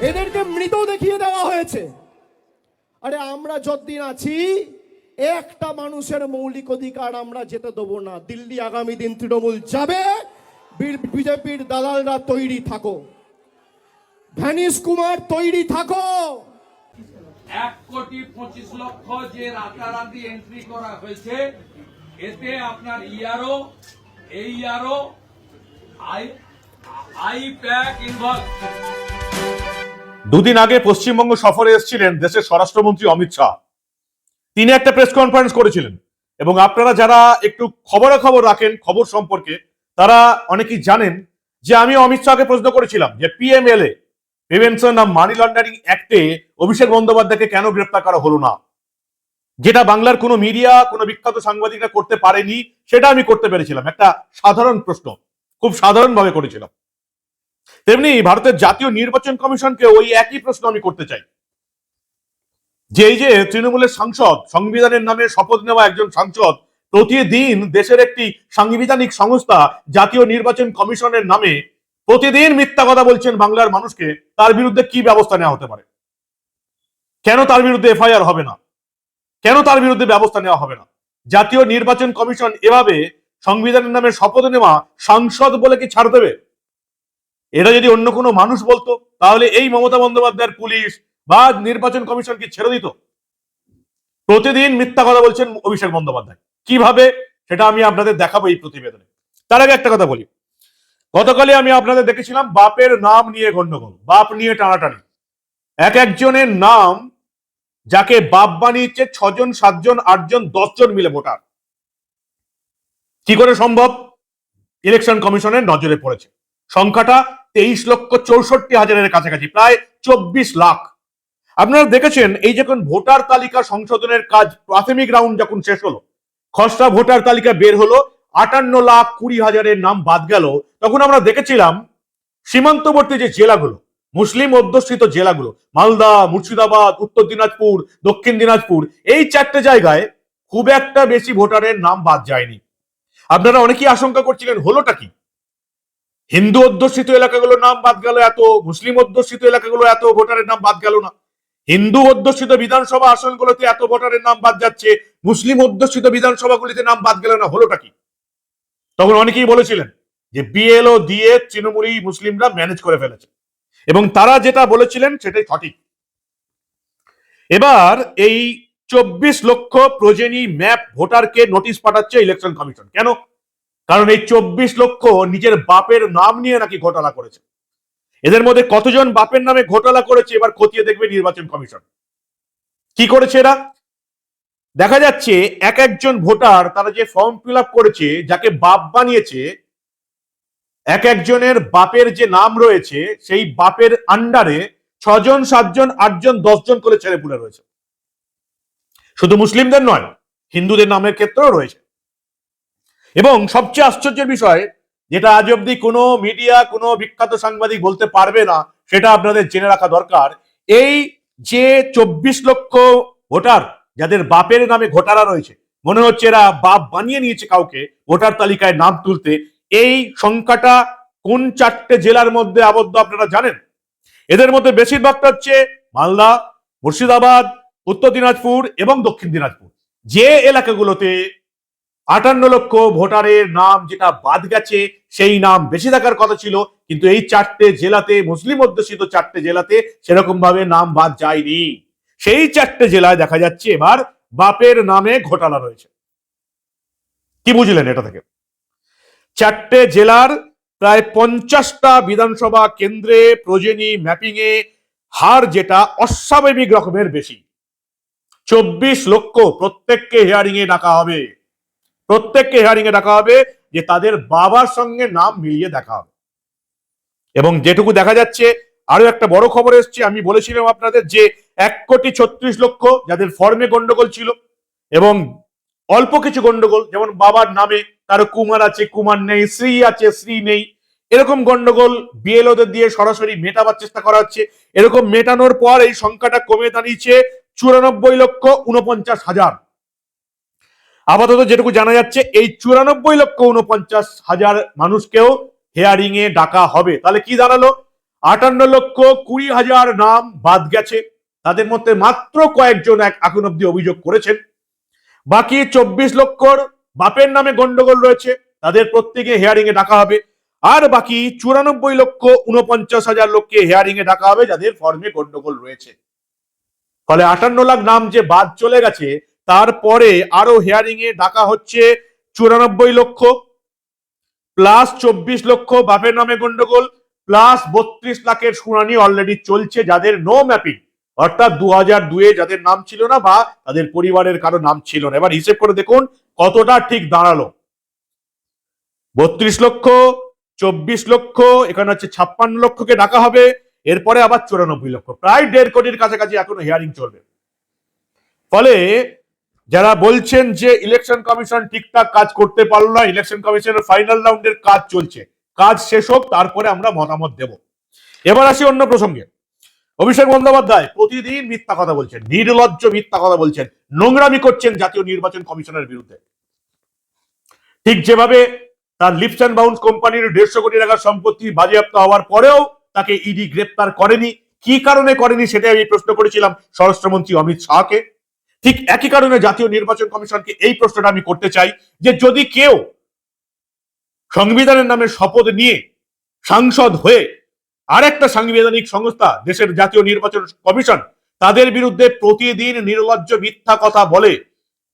এদেরকে মৃত দেখিয়ে দেওয়া হয়েছে। আরে আমরা যতদিন আছি একটা মানুষের মৌলিক অধিকার আমরা যেতে দেবো না। দিল্লি আগামী দিন তৃণমূল যাবে, বিজেপির দালালরা তৈরি থাকো, ভ্যানিশ কুমার তৈরি থাকো। 1,25,00,000 যে রাতারাতি এন্ট্রি করা হয়েছে, এতে আপনার ইয়ারও এই ইয়ারও আইপ্যাক ইনভলভ। দুদিন আগে পশ্চিমবঙ্গ সফরে এসেছিলেন দেশের স্বরাষ্ট্রমন্ত্রী অমিত শাহ। তিনি একটা প্রেস কনফারেন্স করেছিলেন এবং আপনারা যারা একটু খবরাখবর রাখেন খবর সম্পর্কে, তারা অনেকেই জানেন যে আমি অমিত শাহকে প্রশ্ন করেছিলাম যে PMLA, prevention of money laundering অ্যাক্টে অভিষেক বন্দ্যোপাধ্যায়কে কেন গ্রেপ্তার করা হলো না, যেটা বাংলার কোনো মিডিয়া, কোনো বিখ্যাত সাংবাদিকরা করতে পারেনি, সেটা আমি করতে পেরেছিলাম। একটা সাধারণ প্রশ্ন, খুব সাধারণভাবে করেছিলাম। তেমনি ভারতের জাতীয় নির্বাচন কমিশনকে ওই একই প্রশ্ন আমি করতে চাই যে এই যে তৃণমূলের সাংসদ, সংবিধানের নামে শপথ নেওয়া একজন সাংসদ প্রতিদিন দেশের একটি সাংবিধানিক সংস্থা জাতীয় নির্বাচন কমিশনের নামে প্রতিদিন মিথ্যা কথা বলছেন বাংলার মানুষকে, তার বিরুদ্ধে কি ব্যবস্থা নেওয়া হতে পারে? কেন তার বিরুদ্ধে এফআইআর হবে না? কেন তার বিরুদ্ধে ব্যবস্থা নেওয়া হবে না? জাতীয় নির্বাচন কমিশন এভাবে সংবিধানের নামে শপথ নেওয়া সাংসদ বলে কি ছাড় দেবে? এটা যদি অন্য কোনো মানুষ বলতো তাহলে এই মমতা বন্দ্যোপাধ্যায়ের পুলিশ বা নির্বাচন কমিশন কি ছেড়ে দিত? প্রতিদিন মিথ্যা কথা বলছেন অভিষেক বন্দ্যোপাধ্যায়। কিভাবে, সেটা আমি আপনাদের দেখাবো এই প্রতিবেদনে। তার আগে একটা কথা বলি, গতকালে আমি আপনাদের দেখেছিলাম বাপের নাম নিয়ে গন্ডগোল, বাপ নিয়ে টানাটানি। এক একজনের নাম যাকে বাপ বানিয়েছে 6 জন, 7 জন, 8 জন, 10 জন মিলে ভোটার। কি করে সম্ভব? ইলেকশন কমিশনের নজরে পড়েছে। সংখ্যাটা 23,64,000-এর কাছাকাছি, প্রায় 24 লাখ। আপনারা দেখেছেন এই যখন ভোটার তালিকা সংশোধনের কাজ প্রাথমিক রাউন্ড যখন শেষ হলো, খসড়া ভোটার তালিকা বের হলো, 58,20,000-এর নাম বাদ গেল, তখন আমরা দেখেছিলাম সীমান্তবর্তী যে জেলাগুলো, মুসলিম অধ্যুষিত জেলাগুলো, মালদা, মুর্শিদাবাদ, উত্তর দিনাজপুর, দক্ষিণ দিনাজপুর, এই 4টে জায়গায় খুব একটা বেশি ভোটারের নাম বাদ যায়নি। আপনারা অনেকেই আশঙ্কা করছিলেন হলোটা কি, হিন্দু অধ্যুষিত এলাকাগুলোর নাম বাদ গেল এত, মুসলিম অধ্যুষিত এলাকাগুলো এত ভোটারের নাম বাদ গেল না, হিন্দু অধ্যুষিত বিধানসভা আসনগুলোতে এত ভোটারের নাম বাদ যাচ্ছে, মুসলিম অধ্যুষিত বিধানসভাগুলিতে নাম বাদ গেল না, হলোটা কি? তখন অনেকেই বলেছিলেন যে বিএলও দিয়ে তৃণমূলী মুসলিমরা ম্যানেজ করে ফেলেছে, এবং তারা যেটা বলেছিলেন সেটাই সঠিক। এবার এই 24 লক্ষ প্রজেনি ম্যাপ ভোটারকে নোটিশ পাঠাচ্ছে ইলেকশন কমিশন। কেন? কারণ এই 24 লক্ষ নিজের বাপের নাম নিয়ে নাকি ঘোটালা করেছে। এদের মধ্যে কতজন বাপের নামে ঘোটালা করেছে এবার খতিয়ে দেখবে নির্বাচন কমিশন। কি করেছে এরা? দেখা যাচ্ছে এক একজন ভোটার তারা যে ফর্ম ফিল আপ করেছে, যাকে বাপ বানিয়েছে, এক একজনের বাপের যে নাম রয়েছে সেই বাপের আন্ডারে 6 জন, 7 জন, 8 জন, 10 জন করে ছেলেপুলে রয়েছে। শুধু মুসলিমদের নয়, হিন্দুদের নামের ক্ষেত্রেও রয়েছে। এবং সবচেয়ে আশ্চর্যের বিষয়, যেটা আজ অব্দি কোনো মিডিয়া, কোনো বিখ্যাত সাংবাদিক বলতে পারবে না, সেটা আপনাদের জেনে রাখা দরকার। এই যে 24 লক্ষ ভোটার যাদের বাপের নামে ঘোটালা রয়েছে, মনে হচ্ছে এরা বাপ বানিয়ে নিয়েছে কাউকে ভোটার তালিকায় নাম তুলতে, এই সংখ্যাটা কোন 4টে জেলার মধ্যে আবদ্ধ আপনারা জানেন? এদের মধ্যে বেশিরভাগটা হচ্ছে মালদা, মুর্শিদাবাদ, উত্তর দিনাজপুর এবং দক্ষিণ দিনাজপুর, যে এলাকাগুলোতে 58 লক্ষ ভোটারের নাম যেটা বাদ গেছে সেই নাম বেশি থাকার কথা ছিল, কিন্তু এই 4টে জেলাতে, মুসলিম অধ্যুষিত 4টে জেলাতে সেরকম ভাবে নাম বাদ যায়নি। সেই 4টে জেলায় দেখা যাচ্ছে এবার বাপের নামে ঘোটালা রয়েছে। কি বুঝলেন এটা থেকে? 4টে জেলার প্রায় 50টা বিধানসভা কেন্দ্রে প্রজেনি ম্যাপিং এ হার যেটা অস্বাভাবিক রকমের বেশি। 24 লক্ষ প্রত্যেককে হিয়ারিং এ ডাকা হবে, প্রত্যেককে হিয়ারিং এ ডাকা হবে, যে তাদের বাবার সঙ্গে নাম মিলিয়ে দেখা হবে। এবং যেটুকু দেখা যাচ্ছে, আরো একটা বড় খবর এসছে, আমি বলেছিলাম আপনাদের যে 1,36,00,000 যাদের ফর্মে গন্ডগোল ছিল, এবং অল্প কিছু গন্ডগোল, যেমন বাবার নামে কারো কুমার আছে, কুমার নেই, শ্রী আছে, শ্রী নেই, এরকম গন্ডগোল বিএলওদের দিয়ে সরাসরি মেটাবার চেষ্টা করা হচ্ছে। এরকম মেটানোর পর এই সংখ্যাটা কমে দাঁড়িয়েছে 94,49,000। আপাতত যেটুকু জানা যাচ্ছে এই 94,49,000 মানুষকেও হিয়ারিং এ ডাকা হবে। তাহলে কি দাঁড়ালো? 58,20,000 নাম বাদ গেছে। তাদের মধ্যে মাত্র কয়েকজন এখন অব্দি অভিযোগ করেছেন। বাকি 24 লক্ষর বাপের নামে গন্ডগোল রয়েছে, তাদের প্রত্যেকে হিয়ারিং এ ডাকা হবে। আর বাকি 94,49,000 লোককে হিয়ারিং এ ডাকা হবে যাদের ফর্মে গন্ডগোল রয়েছে। ফলে 58 লাখ নাম যে বাদ চলে গেছে, তারপরে আরো হিয়ারিং এ ডাকা হচ্ছে 94 লক্ষ প্লাস 24 লক্ষ বাপের নামে গন্ডগোল প্লাস 32 লাখের শুনানি অলরেডি চলছে যাদের নো ম্যাপিং, অর্থাৎ 2002 যাদের নাম ছিল না বা তাদের পরিবারের কারো নাম ছিল না। এবার হিসেব করে দেখুন কতটা ঠিক দাঁড়ালো। 32 লক্ষ, 24 লক্ষ, এখানে হচ্ছে 56 লক্ষকে ডাকা হবে, এরপরে আবার 94 লক্ষ, প্রায় 1.5 কোটির কাছাকাছি এখনো হিয়ারিং চলবে। ফলে যারা বলছেন যে ইলেকশন কমিশন ঠিকঠাক কাজ করতে পারলো না, ইলেকশন কমিশনের ফাইনাল রাউন্ডের কাজ চলছে, কাজ শেষ হোক তারপরে আমরা মতামত দেব। এবার আসি অন্য প্রসঙ্গে। অভিষেক বন্দ্যোপাধ্যায় প্রতিদিন মিথ্যা কথা বলছেন, নির্লজ্জ মিথ্যা কথা বলছেন, নোংরামি করছেন জাতীয় নির্বাচন কমিশনের বিরুদ্ধে। ঠিক যেভাবে তার লিপস অ্যান্ড বাউন্স কোম্পানির 150 কোটি টাকার সম্পত্তি বাজেয়াপ্ত হওয়ার পরেও তাকে ইডি গ্রেপ্তার করেনি, কি কারণে করেনি সেটা আমি প্রশ্ন করেছিলাম স্বরাষ্ট্রমন্ত্রী অমিত শাহকে। ঠিক একই কারণে জাতীয় নির্বাচন কমিশনকে এই প্রশ্নটা আমি করতে চাই যে যদি কেউ সংবিধানের নামে শপথ নিয়ে সাংসদ হয়ে আরেকটা সাংবিধানিক সংস্থা দেশের জাতীয় নির্বাচন কমিশন তাদের বিরুদ্ধে প্রতিদিন নির্লজ্জ মিথ্যা কথা বলে,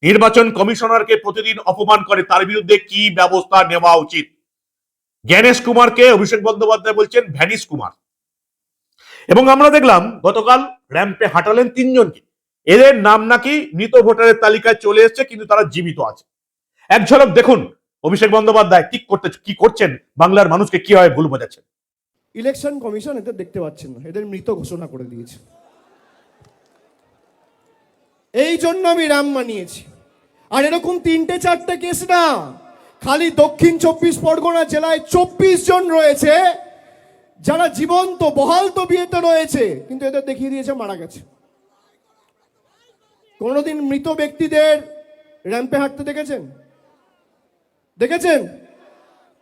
নির্বাচন কমিশনারকে প্রতিদিন অপমান করে, তার বিরুদ্ধে কি ব্যবস্থা নেওয়া উচিত? জ্ঞানেশ কুমারকে অভিষেক বন্দ্যোপাধ্যায় বলছেন ভ্যানিশ কুমার। এবং আমরা দেখলাম গতকাল র্যাম্পে হাঁটালেন 3 জনকে, এদের নাম নাকি মৃত ভোটারের তালিকায় চলে এসেছে কিন্তু তারা জীবিত আছে। এক ঝলক দেখুন অভিষেক বন্দ্যোপাধ্যায় কি করছেন, বাংলার মানুষকে কিভাবে ভুল বোঝাচ্ছেন। ইলেকশন কমিশন এদের দেখতে পাচ্ছেন না, এদের মৃত ঘোষণা করে দিয়েছে। এই জন্য আমি রাম মানিয়েছি। আর এরকম 3-4টে কেস না, খালি দক্ষিণ 24 পরগনা জেলায় 24 জন রয়েছে যারা জীবন্ত বহাল তবিয়তে রয়েছে, কিন্তু এদের দেখিয়ে দিয়েছে মারা গেছে। কোনোদিন মৃত ব্যক্তিদের র্যাম্পে হাঁটতে দেখেছেন? দেখেছেন?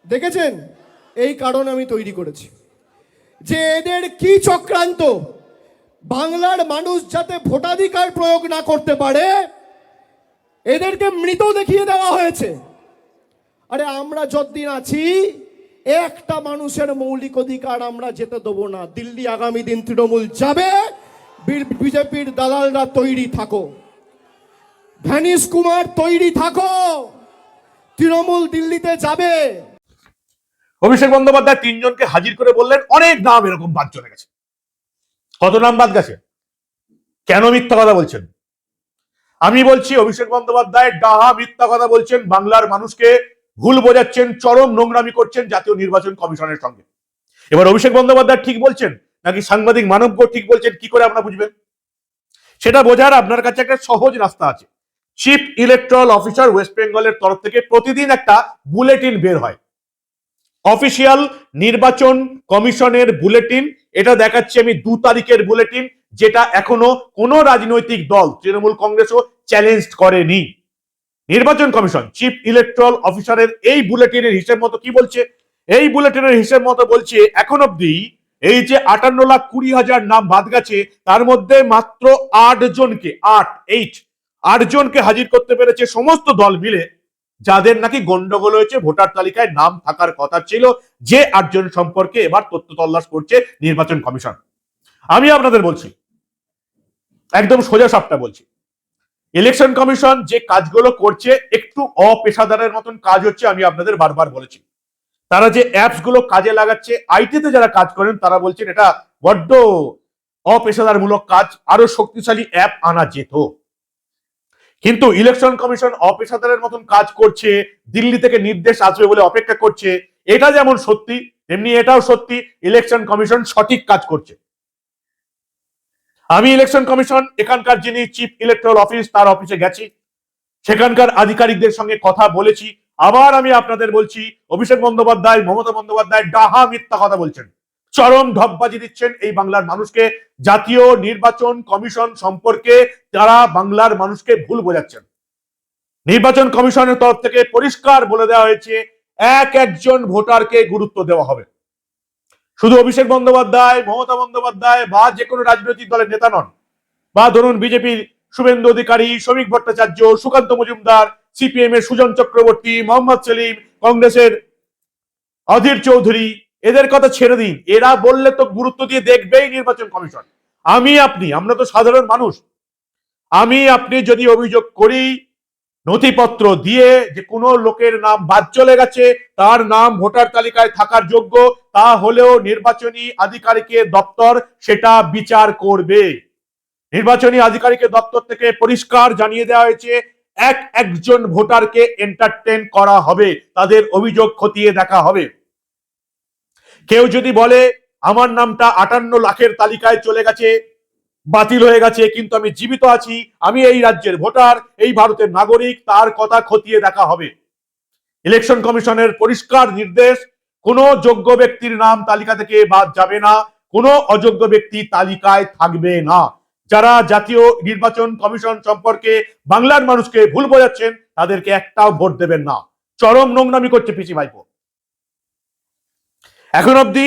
দেখেছেন? এই কারণ আমি তৈরি করেছি যে এদের কি চক্রান্ত, বাংলার মানুষ যাতে ভোটাধিকার প্রয়োগ না করতে পারে এদেরকে মৃত দেখিয়ে দেওয়া হয়েছে। আরে আমরা যতদিন আছি একটা মানুষের মৌলিক অধিকার আমরা যেতে দেবো না। দিল্লি আগামী দিন তৃণমূল যাবে, বিজেপির দালালরা তৈরি থাকো, ভ্যানিশ কুমার তৈরি থাকো, তৃণমূল দিল্লিতে যাবে। অভিষেক বন্দ্যোপাধ্যায় 3 জনকে হাজির করে বললেন অনেক নাম এরকম বাদ চলে গেছে। কত নাম বাদ গেছে? কেন মিথ্যা কথা বলছেন? আমি বলছি অভিষেক বন্দ্যোপাধ্যায় ডাহা মিথ্যা কথা বলছেন, বাংলার মানুষকে ভুল বোঝাচ্ছেন, চরম নোংরামি করছেন জাতীয় নির্বাচন কমিশনের সঙ্গে। এবার অভিষেক বন্দ্যোপাধ্যায় ঠিক বলছেন নাকি সাংবাদিক মানবজ্ঞ ঠিক বলছেন, কি করে আমরা বুঝবেন? সেটা বোঝার আপনার কাছে একটা সহজ রাস্তা আছে। চিফ ইলেকট্রাল অফিসার ওয়েস্ট বেঙ্গলের তরফ থেকে প্রতিদিন একটা বুলেটিন বের হয়, অফিসিয়াল নির্বাচন কমিশনের বুলেটিন। এটা দেখাচ্ছি আমি 2 তারিখের বুলেটিন, যেটা এখনো কোনো রাজনৈতিক দল তৃণমূল কংগ্রেসও চ্যালেঞ্জ করেনি। নির্বাচন কমিশন চিফ ইলেকট্রাল অফিসারের এই বুলেটিনের হিসেব মতো কি বলছে? এই বুলেটিনের হিসেব মতো বলছে এখন অব্দি এই যে 58,20,000 নাম বাদ গেছে তার মধ্যে মাত্র 8 জনকে হাজির করতে পেরেছে সমস্ত দল মিলে, যাদের নাকি গন্ডগোল হয়েছে, ভোটার তালিকায় নাম থাকার কথা ছিল, যে 8 জন সম্পর্কে এবার তথ্য তল্লাশ করছে নির্বাচন কমিশন। আমি আপনাদের বলছি, একদম সোজা সাপটা বলছি, ইলেকশন কমিশন যে কাজগুলো করছে একটু অপেশাদারের মতন কাজ হচ্ছে। আমি আপনাদের বারবার বলেছি, তারা যে অ্যাপস গুলো কাজে লাগাচ্ছে, আইটিতে যারা কাজ করেন তারা বলছেন এটা বড্ড অপেশাদারমূলক কাজ, আরো শক্তিশালী অ্যাপ আনা যেত। কিন্তু ইলেকশন কমিশন অপেশাদারের মতন কাজ করছে, দিল্লি থেকে নির্দেশ আসবে বলে অপেক্ষা করছে, এটা যেমন সত্যি তেমনি এটাও সত্যি ইলেকশন কমিশন সঠিক কাজ করছে। আমি ইলেকশন কমিশন এখানকার যিনি চিফ ইলেকট্রাল অফিস তার অফিসে গেছি, সেখানকার আধিকারিকদের সঙ্গে কথা বলেছি। আবার আমি আপনাদের বলছি অভিষেক বন্দ্যোপাধ্যায়, মমতা বন্দ্যোপাধ্যায় ডাহা মিথ্যা কথা বলছেন, চরম ঢপবাজি দিচ্ছেন এই বাংলার মানুষকে। জাতীয় নির্বাচন কমিশন সম্পর্কে তারা বাংলার মানুষকে ভুল বোঝাচ্ছেন। নির্বাচন কমিশনের তরফ থেকে পরিষ্কার বলে দেওয়া হয়েছে একজন ভোটারকে গুরুত্ব দেওয়া হবে। শুধু অভিষেক বন্দ্যোপাধ্যায়, মমতা বন্দ্যোপাধ্যায় বা যে কোনো রাজনৈতিক দলের নেতা নন, বা ধরুন বিজেপির শুভেন্দু অধিকারী, শ্রমিক ভট্টাচার্য, সুকান্ত মজুমদার, সিপিএম এর সুজন চক্রবর্তী, মোহাম্মদ সেলিম, কংগ্রেসের অধীর চৌধুরী, এদের কথা ছেড়ে দিন। এরা বললে তো গুরুত্ব দিয়ে দেখবেই নির্বাচন কমিশন। আমরা তো সাধারণ মানুষ। আমি আপনি যদি অভিযোগ করি নথিপত্র দিয়ে যে কোনো লোকের নাম বাদ চলে গেছে, তার নাম ভোটার তালিকায় থাকার যোগ্য, তা হলেও নির্বাচনী আধিকারিকের দপ্তর সেটা বিচার করবে। নির্বাচনী আধিকারিকের দপ্তর থেকে পরিষ্কার জানিয়ে দেওয়া হয়েছে একজন ভোটারকে এন্টারটেইন করা হবে, তাদের অভিযোগ খতিয়ে দেখা হবে। কেউ যদি বলে আমার নামটা 58 লাখের তালিকায় চলে গেছে, বাতিল হয়ে গেছে, কিন্তু আমি জীবিত আছি, আমি এই রাজ্যের ভোটার, এই ভারতের নাগরিক, তার কথা খতিয়ে দেখা হবে। ইলেকশন কমিশনের পরিষ্কার নির্দেশ, কোন যোগ্য ব্যক্তির নাম তালিকা থেকে বাদ যাবে না, কোন অযোগ্য ব্যক্তি তালিকায় থাকবে না। যারা জাতীয় নির্বাচন কমিশন সম্পর্কে বাংলার মানুষকে ভুল বোঝাচ্ছেন, তাদেরকে একটাও ভোট দেবেন না। চরম নোংরামি করছে পিসি ভাইপো। এখন অব্দি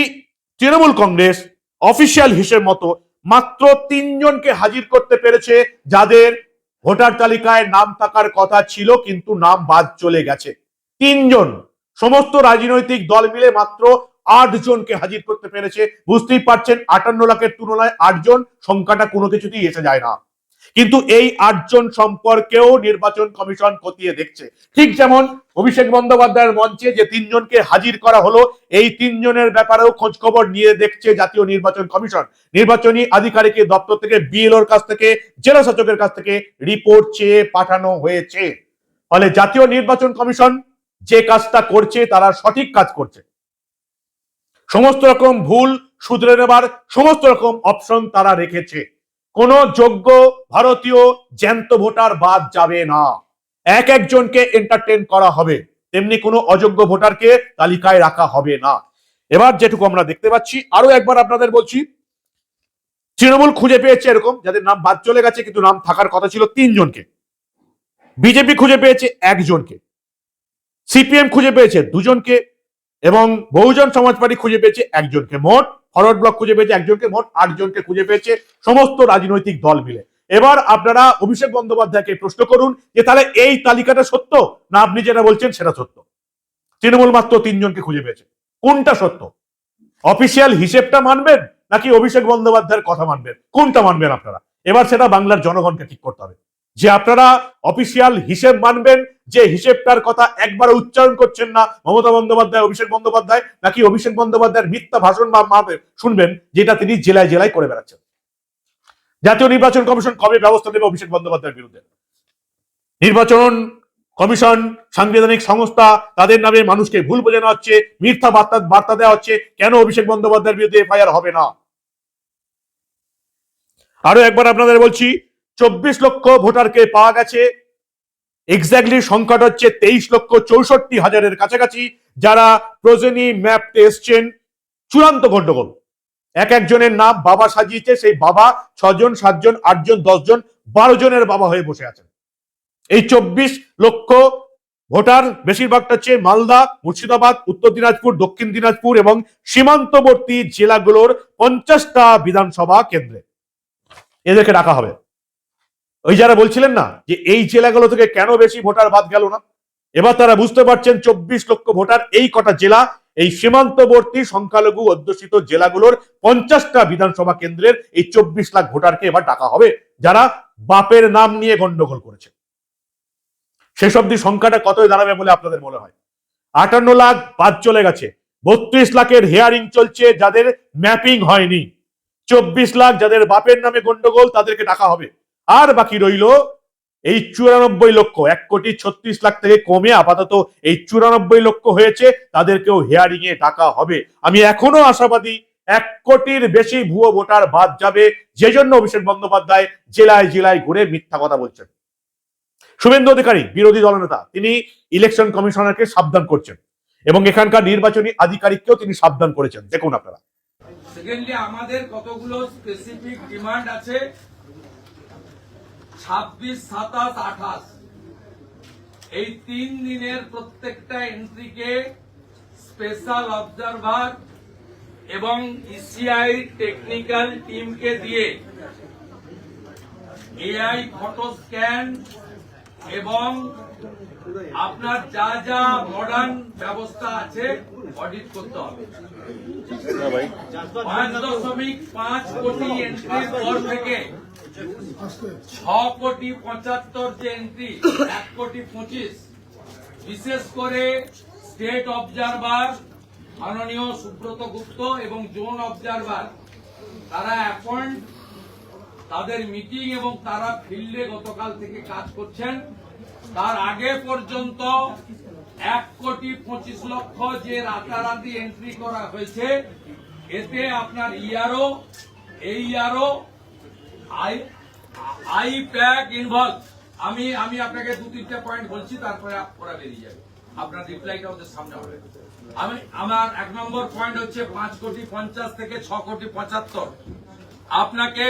তৃণমূল কংগ্রেস অফিসিয়াল হিসেব মতো মাত্র 3 জনকে হাজির করতে পেরেছে, যাদের ভোটার তালিকায় নাম থাকার কথা ছিল কিন্তু নাম বাদ চলে গেছে। 3 জন, সমস্ত রাজনৈতিক দল মিলে মাত্র 8 জনকে হাজির করতে পেরেছে। বুঝতেই পারছেন 58 লাখের তুলনায় 8 জন সংখ্যাটা কোনো কিছুতেই এসে যায় না। কিন্তু এই 8 জন সম্পর্কেও নির্বাচন কমিশন খতিয়ে দেখছে। ঠিক যেমন অভিষেক বন্দ্যোপাধ্যায়ের মঞ্চে যে 3 জনকে হাজির করা হলো, এই 3 জনের ব্যাপারেও খোঁজ খবর নিয়ে দেখছে জাতীয় নির্বাচন কমিশন। নির্বাচনী আধিকারিকের দপ্তর থেকে, বিএলওর কাছ থেকে, জেলা শাসকের কাছ থেকে রিপোর্ট চেয়ে পাঠানো হয়েছে। ফলে জাতীয় নির্বাচন কমিশন যে কাজটা করছে তারা সঠিক কাজ করছে। সমস্ত রকম ভুল শুধরে নেবার সমস্ত রকম অপশন তারা রেখেছে। কোন যোগ্য ভারতীয় জ্যান্ত ভোটার বাদ যাবে না, একজনকে এন্টারটেইন করা হবে, তেমনি কোনো অযোগ্য ভোটারকে তালিকায় রাখা হবে না। এবার যেটুকু আমরা দেখতে পাচ্ছি, আরো একবার আপনাদের বলছি, তৃণমূল খুঁজে পেয়েছে এরকম যাদের নাম বাদ চলে গেছে কিন্তু নাম থাকার কথা ছিল 3 জনকে, বিজেপি খুঁজে পেয়েছে 1 জনকে, সিপিএম খুঁজে পেয়েছে 2 জনকে, এবং বহুজন সমাজ পার্টি খুঁজে পেয়েছে 1 জনকে। মোট ফরওয়ার্ড ব্লক খুঁজে পেয়েছে 1 জনকে, মোট 8 জনকে খুঁজে পেয়েছে সমস্ত রাজনৈতিক দল মিলে। এবার আপনারা অভিষেক বন্দ্যোপাধ্যায়কে প্রশ্ন করুন যে তাহলে এই তালিকাটা সত্য না আপনি যেটা বলছেন সেটা সত্য? তৃণমূল মাত্র 3 জনকে খুঁজে পেয়েছে, কোনটা সত্য? অফিসিয়াল হিসেবটা মানবেন নাকি অভিষেক বন্দ্যোপাধ্যায়ের কথা মানবেন? কোনটা মানবেন আপনারা? এবার সেটা বাংলার জনগণকে ঠিক করতে হবে যে আপনারা অফিসিয়াল হিসেব মানবেন, যে হিসেবটার কথা একবার উচ্চারণ করছেন না মমতা বন্দ্যোপাধ্যায়, অভিষেক বন্দ্যোপাধ্যায়, নাকি অভিষেক বন্দ্যোপাধ্যায়ের মিথ্যা ভাষণ বা শুনবেন যেটা তিনি জেলায় জেলায় করে বেড়াচ্ছেন। জাতীয় নির্বাচন কমিশন কবে ব্যবস্থা নেবে অভিষেক বন্দ্যোপাধ্যায়ের বিরুদ্ধে? নির্বাচন কমিশন সাংবিধানিক সংস্থা, তাদের নামে মানুষকে ভুল বোঝানো হচ্ছে, মিথ্যা বার্তা দেওয়া হচ্ছে। কেন অভিষেক বন্দ্যোপাধ্যায়ের বিরুদ্ধে এফআইআর হবে না? আরো একবার আপনাদের বলছি, 24 লক্ষ ভোটারকে পাওয়া গেছে, এক্স্যাক্টলি সংখ্যাটা হচ্ছে 23,64,000-এর কাছাকাছি, যারা প্রয়োজনী ম্যাপতে এসছেন। চূড়ান্ত গন্ডগোল, একজনের নাম বাবা সাজিয়েছে, সেই বাবা 6 জন, 7 জন, 8 জন, 10 জন, 12 জনের বাবা হয়ে বসে আছেন। এই 24 লক্ষ ভোটার বেশিরভাগটা হচ্ছে মালদা, মুর্শিদাবাদ, উত্তর দিনাজপুর, দক্ষিণ দিনাজপুর এবং সীমান্তবর্তী জেলাগুলোর 50টা বিধানসভা কেন্দ্রে এদেরকে রাখা হবে। ওই যারা বলছিলেন না যে এই জেলাগুলো থেকে কেন বেশি ভোটার বাদ গেল না, এবার তারা বুঝতে পারছেন 24 লক্ষ ভোটার এই কটা জেলা, এই সীমান্তবর্তী সংখ্যালঘু অধ্যুষিত জেলাগুলোর 50টা বিধানসভা কেন্দ্রের এই 24 লাখ ভোটারকে এবার ডাকা হবে, যারা বাপের নাম নিয়ে গন্ডগোল করেছে। শেষ অব্দি সংখ্যাটা কতই দাঁড়াবে বলে আপনাদের মনে হয়? 58 লাখ বাদ চলে গেছে, 32 লাখের হিয়ারিং চলছে যাদের ম্যাপিং হয়নি, 24 লাখ যাদের বাপের নামে গন্ডগোল তাদেরকে ডাকা হবে। আর বাকি রইল এই 94 লক্ষ, 1,36,00,000 থেকে কমে আপাতত এই 94 লক্ষ হয়েছে, তাদেরকেও হিয়ারিং এ ডাকা হবে। আমি এখনো আশাবাদী 1 কোটির বেশি ভুয়ো ভোটার বাদ যাবে, যে জন্য অভিষেক বন্দ্যোপাধ্যায় জেলায় জেলায় ঘুরে মিথ্যা কথা বলছেন। শুভেন্দু অধিকারী বিরোধী দলনেতা, তিনি ইলেকশন কমিশনারকে সাবধান করছেন এবং এখানকার নির্বাচনী আধিকারিককেও তিনি সাবধান করেছেন। দেখুন আপনারা। সেকেন্ডলি আমাদের কতগুলো স্পেসিফিক ডিমান্ড আছে, 26, 27, 28 এই 3 দিনের প্রত্যেকটা এন্ট্রিকে স্পেশাল অবজারভার এবং ইসিআই টেকনিক্যাল টিমকে দিয়ে এআই ফটো স্ক্যান এবং আপনার যা যা মডার্ন ব্যবস্থা আছে অডিট করতে হবে। 5.5 কোটি এন্ট্রির পর থেকে 6,75,00,000 যে এন্ট্রি 1,25,00,000, বিশেষ করে স্টেট অবজারভার মাননীয় সুব্রত গুপ্ত এবং জোন অবজারভার তারা অ্যাপয়েন্ট, তাদের মিটিং এবং তারা ফিল্ডে গতকাল থেকে কাজ করছেন। তার আগে পর্যন্ত 1,25,00,000 যে রাতারাতি এন্ট্রি করা হয়েছে, এতে আপনার ইআরও, এইআরও, আইপ্যাক ইনভলভ। আমি আপনাকে 2-3টা পয়েন্ট বলছি, তারপরে ওরা বেরিয়ে যাবে, আপনার রিপ্লাইটা ওদের সামনে হবে। আমার 1 নম্বর পয়েন্ট হচ্ছে 5,50,00,000 থেকে 6,75,00,000 আপনাকে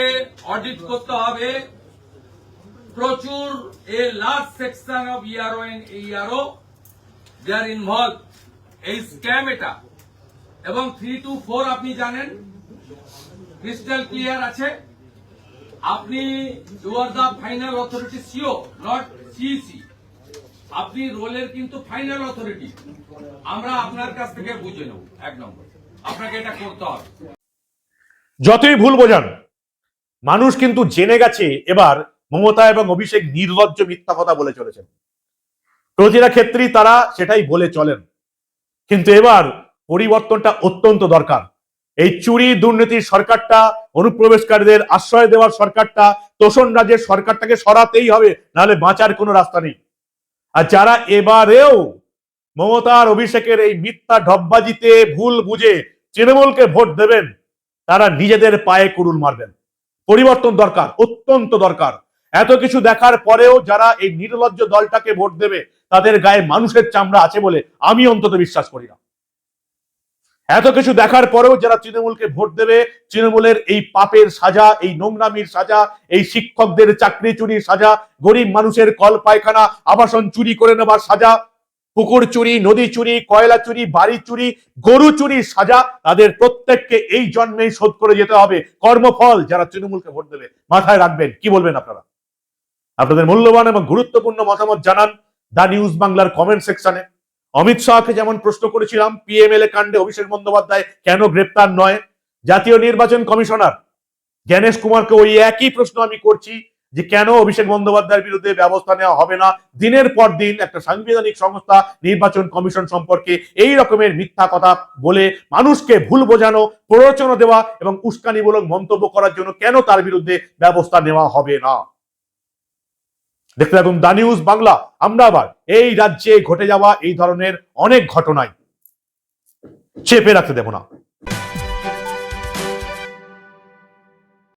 অডিট করতে হবে। প্রচুর a large section of ERO and AERO they are involved এই স্ক্যাম এটা। এবং 3 to 4 আপনি জানেন ক্রিস্টাল ক্লিয়ার আছে। আপনি you are the final authority, CEO not CEC, আপনি রোলের কিন্তু ফাইনাল অথরিটি। আমরা আপনার কাছ থেকে বুঝে নেব। 1 নম্বর আপনাকে এটা করতে হবে। যতই ভুল বোঝান, মানুষ কিন্তু জেনে গেছে এবার মমতা এবং অভিষেক নির্লজ্জ মিথ্যা কথা বলে চলেছেন। প্রতিটা ক্ষেত্রেই তারা সেটাই বলে চলেন, কিন্তু এবার পরিবর্তনটা অত্যন্ত দরকার। এই চুরি দুর্নীতির সরকারটা, অনুপ্রবেশকারীদের আশ্রয় দেওয়ার সরকারটা, তোষণ রাজ্যের সরকারটাকে সরাতেই হবে, নাহলে বাঁচার কোনো রাস্তা নেই। আর যারা এবারেও মমতার অভিষেকের এই মিথ্যা ঢপবাজিতে ভুল বুঝে তৃণমূলকে ভোট দেবেন, তারা নিজেদের পায়ে কুড়ুল মারবেন। পরিবর্তন দরকার, অত্যন্ত দরকার। এত কিছু দেখার পরেও যারা এই নির্লজ্জ দলটাকে ভোট দেবে, তাদের গায়ে মানুষের চামড়া আছে বলে আমি অন্তত বিশ্বাস করি না। এত কিছু দেখার পরেও যারা তৃণমূলকে ভোট দেবে, তৃণমূলের এই পাপের সাজা, এই নোংরামির সাজা, এই শিক্ষকদের চাকরি চুরির সাজা, গরিব মানুষের কল পায়খানা আবাসন চুরি করে নেবার সাজা, পুকুর চুরি, নদী চুরি, কয়লা চুরি, বাড়ি চুরি, গরু চুরির সাজা, তাদের প্রত্যেককে এই জন্মেই শোধ করে যেতে হবে। কর্মফল যারা তৃণমূলকে ভোট দেবে, মাথায় রাখবেন। কি বলবেন আপনারা? আপনাদের মূল্যবান এবং গুরুত্বপূর্ণ মতামত জানান দা নিউজ বাংলার কমেন্ট সেকশনে। অমিত শাহকে যেমন প্রশ্ন করেছিলাম পিএমএলএ কাণ্ডে অভিষেক বন্দ্যোপাধ্যায় কেন গ্রেপ্তার নয়, জাতীয় নির্বাচন কমিশনার জ্ঞানেশ কুমারকে ওই একই প্রশ্ন আমি করছি যে কেন অভিষেক বন্দ্যোপাধ্যায়ের বিরুদ্ধে ব্যবস্থা নেওয়া হবে না। দিনের পর দিন একটা সাংবিধানিক সংস্থা নির্বাচন কমিশন সম্পর্কে এই রকমের মিথ্যা কথা বলে মানুষকে ভুল বোঝানো, প্ররোচনা দেওয়া এবং উস্কানিমূলক মন্তব্য করার জন্য কেন তার বিরুদ্ধে ব্যবস্থা নেওয়া হবে না। দেখতে থাকুন দা নিউজ বাংলা। আমরা আবার এই রাজ্যে ঘটে যাওয়া এই ধরনের অনেক ঘটনায় চেপে রাখতে দেব না।